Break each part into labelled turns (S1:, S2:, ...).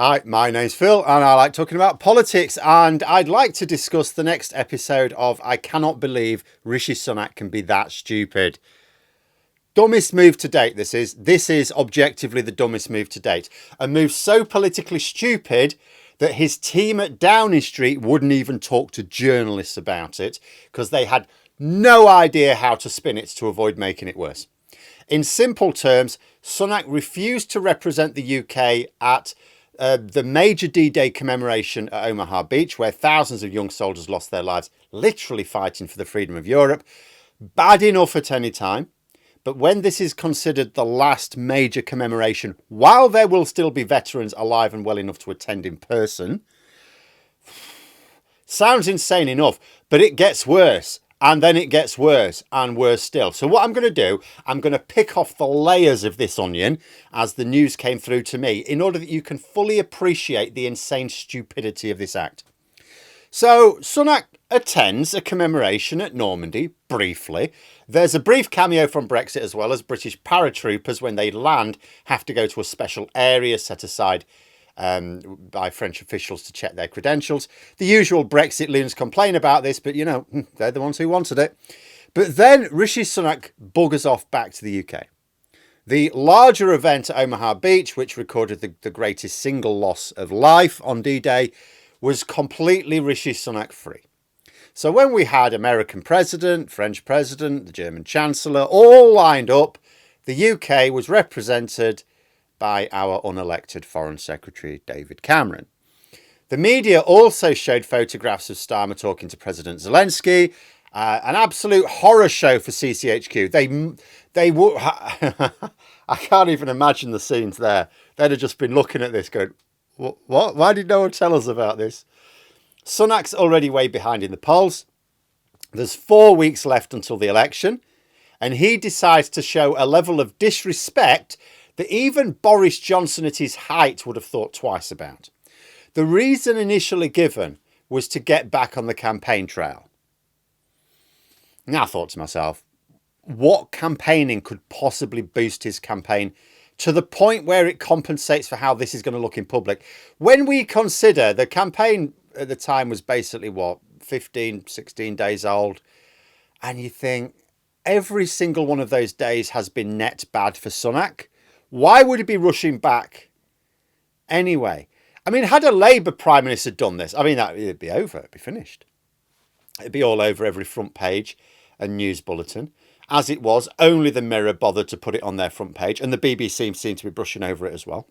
S1: Hi, my name's Phil and I like talking about politics, and I'd like to discuss the next episode of I Cannot Believe Rishi Sunak Can Be That Stupid. Dumbest move to date, this is. This is objectively the dumbest move to date. A move so politically stupid that his team at Downing Street wouldn't even talk to journalists about it because they had no idea how to spin it to avoid making it worse. In simple terms, Sunak refused to represent the UK at the major D-Day commemoration at Omaha Beach, where thousands of young soldiers lost their lives literally fighting for the freedom of Europe. Bad enough at any time, but when this is considered the last major commemoration, while there will still be veterans alive and well enough to attend in person, sounds insane enough, but it gets worse. And then it gets worse and worse still. So what I'm going to do, I'm going to pick off the layers of this onion as the news came through to me in order that you can fully appreciate the insane stupidity of this act. So Sunak attends a commemoration at Normandy, briefly. There's a brief cameo from Brexit, as well as British paratroopers, when they land, have to go to a special area set aside by French officials to check their credentials. The usual Brexit loons complain about this, but you know, they're the ones who wanted it. But then Rishi Sunak buggers off back to the UK. The larger event at Omaha Beach, which recorded the greatest single loss of life on D-Day, was completely Rishi Sunak free. So when we had American president, French president, the German chancellor all lined up, the UK was represented by our unelected Foreign Secretary, David Cameron. The media also showed photographs of Starmer talking to President Zelensky, an absolute horror show for CCHQ. They would, I can't even imagine the scenes there. They'd have just been looking at this going, what? Why did no one tell us about this? Sunak's already way behind in the polls. There's 4 weeks left until the election, and he decides to show a level of disrespect that even Boris Johnson at his height would have thought twice about. The reason initially given was to get back on the campaign trail. Now I thought to myself, what campaigning could possibly boost his campaign to the point where it compensates for how this is going to look in public? When we consider the campaign at the time was basically, 15, 16 days old. And you think every single one of those days has been net bad for Sunak. Why would he be rushing back anyway? I mean, had a Labour Prime Minister done this, it'd be over, it'd be finished. It'd be all over every front page and news bulletin. As it was, only the Mirror bothered to put it on their front page, and the BBC seemed to be brushing over it as well.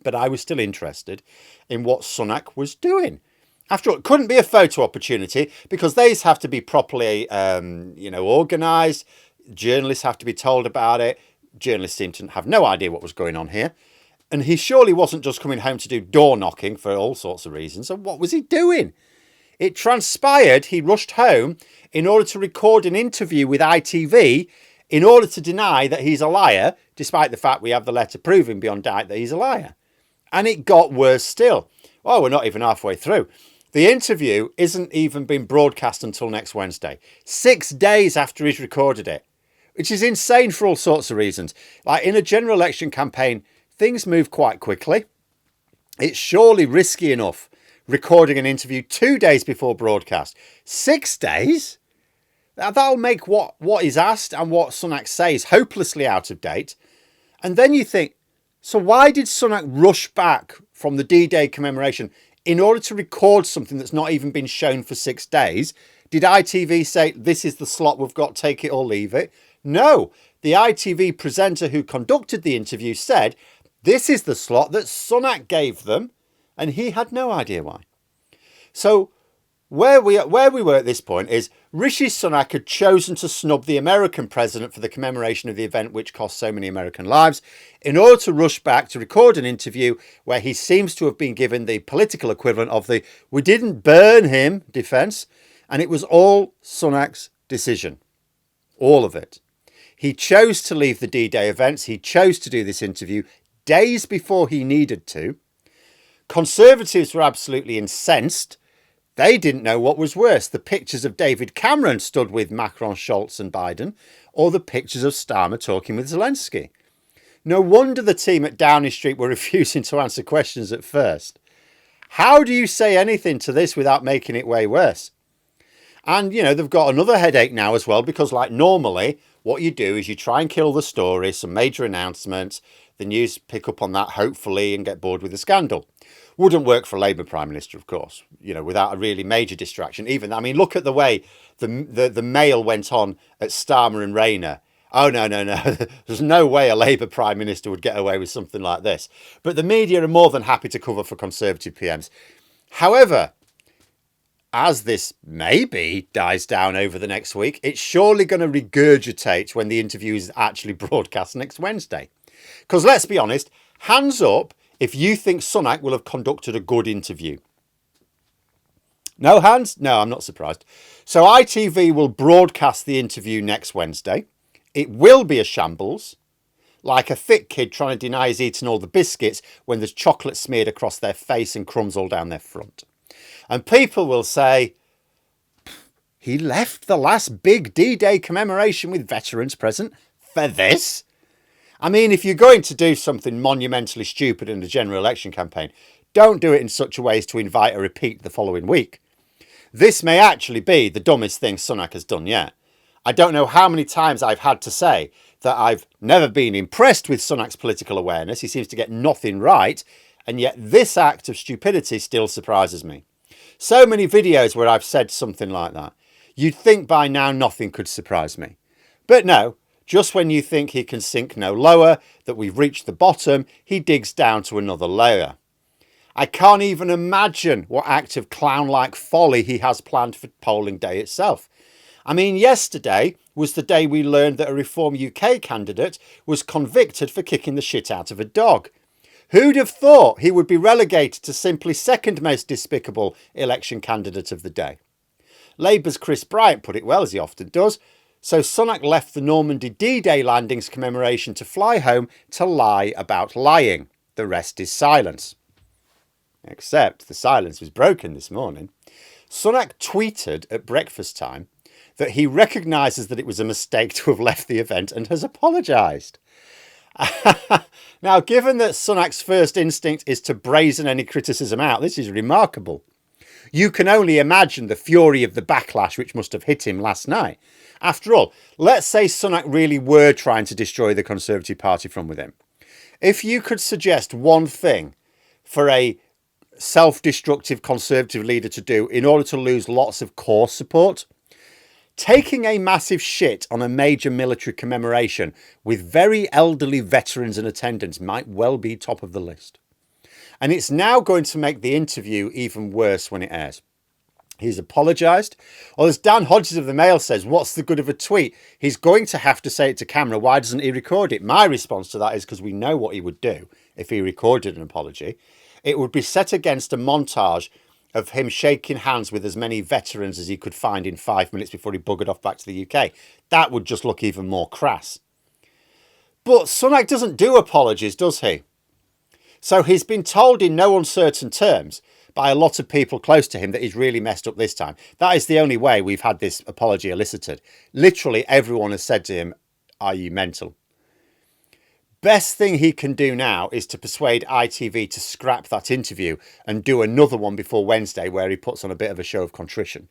S1: But I was still interested in what Sunak was doing. After all, it couldn't be a photo opportunity because these have to be properly, organised. Journalists have to be told about it. Journalists seemed to have no idea what was going on here. And he surely wasn't just coming home to do door knocking for all sorts of reasons. So what was he doing? It transpired he rushed home in order to record an interview with ITV in order to deny that he's a liar, despite the fact we have the letter proving beyond doubt that he's a liar. And it got worse still. Oh, we're not even halfway through. The interview isn't even been broadcast until next Wednesday, 6 days after he's recorded it, which is insane for all sorts of reasons. Like in a general election campaign, things move quite quickly. It's surely risky enough recording an interview 2 days before broadcast. 6 days? That'll make what is asked and what Sunak says hopelessly out of date. And then you think, so why did Sunak rush back from the D-Day commemoration in order to record something that's not even been shown for 6 days? Did ITV say, this is the slot we've got, take it or leave it? No, the ITV presenter who conducted the interview said, this is the slot that Sunak gave them, and he had no idea why. So where we were at this point is Rishi Sunak had chosen to snub the American president for the commemoration of the event which cost so many American lives in order to rush back to record an interview where he seems to have been given the political equivalent of the "we didn't burn him" defence, and it was all Sunak's decision. All of it. He chose to leave the D-Day events. He chose to do this interview days before he needed to. Conservatives were absolutely incensed. They didn't know what was worse, the pictures of David Cameron stood with Macron, Scholz and Biden, or the pictures of Starmer talking with Zelensky. No wonder the team at Downing Street were refusing to answer questions at first. How do you say anything to this without making it way worse? And, you know, they've got another headache now as well, because like normally what you do is you try and kill the story, some major announcements, the news pick up on that hopefully and get bored with the scandal. Wouldn't work for a Labour Prime Minister, of course, you know, without a really major distraction. Even, I mean, look at the way the Mail went on at Starmer and Rayner. Oh, no. There's no way a Labour Prime Minister would get away with something like this. But the media are more than happy to cover for Conservative PMs. However, as this maybe dies down over the next week, it's surely going to regurgitate when the interview is actually broadcast next Wednesday. Because let's be honest, hands up if you think Sunak will have conducted a good interview. No hands? No, I'm not surprised. So ITV will broadcast the interview next Wednesday. It will be a shambles, like a thick kid trying to deny he's eaten all the biscuits when there's chocolate smeared across their face and crumbs all down their front. And people will say, he left the last big D-Day commemoration with veterans present for this? I mean, if you're going to do something monumentally stupid in a general election campaign, don't do it in such a way as to invite a repeat the following week. This may actually be the dumbest thing Sunak has done yet. I don't know how many times I've had to say that I've never been impressed with Sunak's political awareness. He seems to get nothing right. And yet this act of stupidity still surprises me. So many videos where I've said something like that. You'd think by now nothing could surprise me. But no, just when you think he can sink no lower, that we've reached the bottom, he digs down to another layer. I can't even imagine what act of clown-like folly he has planned for polling day itself. I mean, yesterday was the day we learned that a Reform UK candidate was convicted for kicking the shit out of a dog. Who'd have thought he would be relegated to simply second most despicable election candidate of the day? Labour's Chris Bryant put it well, as he often does. So Sunak left the Normandy D-Day landings commemoration to fly home to lie about lying. The rest is silence. Except the silence was broken this morning. Sunak tweeted at breakfast time that he recognises that it was a mistake to have left the event and has apologised. Now, given that Sunak's first instinct is to brazen any criticism out, this is remarkable. You can only imagine the fury of the backlash which must have hit him last night. After all, let's say Sunak really were trying to destroy the Conservative Party from within. If you could suggest one thing for a self-destructive Conservative leader to do in order to lose lots of core support, taking a massive shit on a major military commemoration with very elderly veterans in attendance might well be top of the list. And it's now going to make the interview even worse when it airs. He's apologised. Or as Dan Hodges of the Mail says, what's the good of a tweet? He's going to have to say it to camera. Why doesn't he record it? My response to that is because we know what he would do if he recorded an apology. It would be set against a montage of him shaking hands with as many veterans as he could find in 5 minutes before he buggered off back to the UK. That would just look even more crass. But Sunak doesn't do apologies, does he? So he's been told in no uncertain terms by a lot of people close to him that he's really messed up this time. That is the only way we've had this apology elicited. Literally everyone has said to him, are you mental? Best thing he can do now is to persuade ITV to scrap that interview and do another one before Wednesday where he puts on a bit of a show of contrition.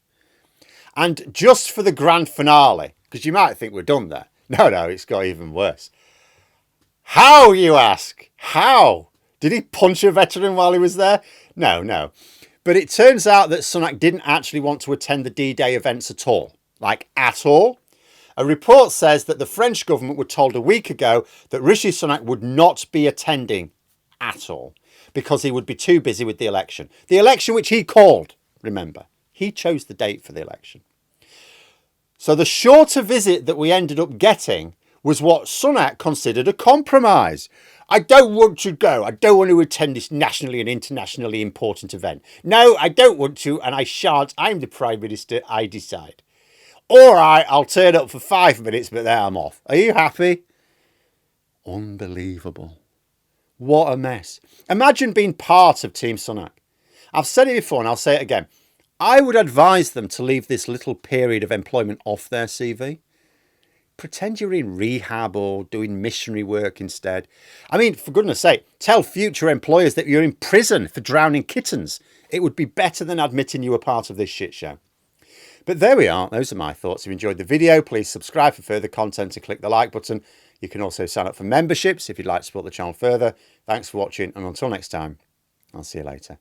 S1: And just for the grand finale, because you might think we're done there. No, it's got even worse. How, you ask? How? Did he punch a veteran while he was there? No. But it turns out that Sunak didn't actually want to attend the D-Day events at all. Like, at all. A report says that the French government were told a week ago that Rishi Sunak would not be attending at all because he would be too busy with the election. The election which he called, remember. He chose the date for the election. So the shorter visit that we ended up getting was what Sunak considered a compromise. I don't want to go. I don't want to attend this nationally and internationally important event. No, I don't want to, and I shan't. I'm the Prime Minister. I decide. All right, I'll turn up for 5 minutes, but then I'm off. Are you happy? Unbelievable. What a mess. Imagine being part of Team Sunak. I've said it before and I'll say it again. I would advise them to leave this little period of employment off their CV. pretend you're in rehab or doing missionary work instead. I mean, for goodness sake, tell future employers that you're in prison for drowning kittens. It would be better than admitting you were part of this shit show. But there we are. Those are my thoughts. If you enjoyed the video, please subscribe for further content and click the like button. You can also sign up for memberships if you'd like to support the channel further. Thanks for watching, and until next time, I'll see you later.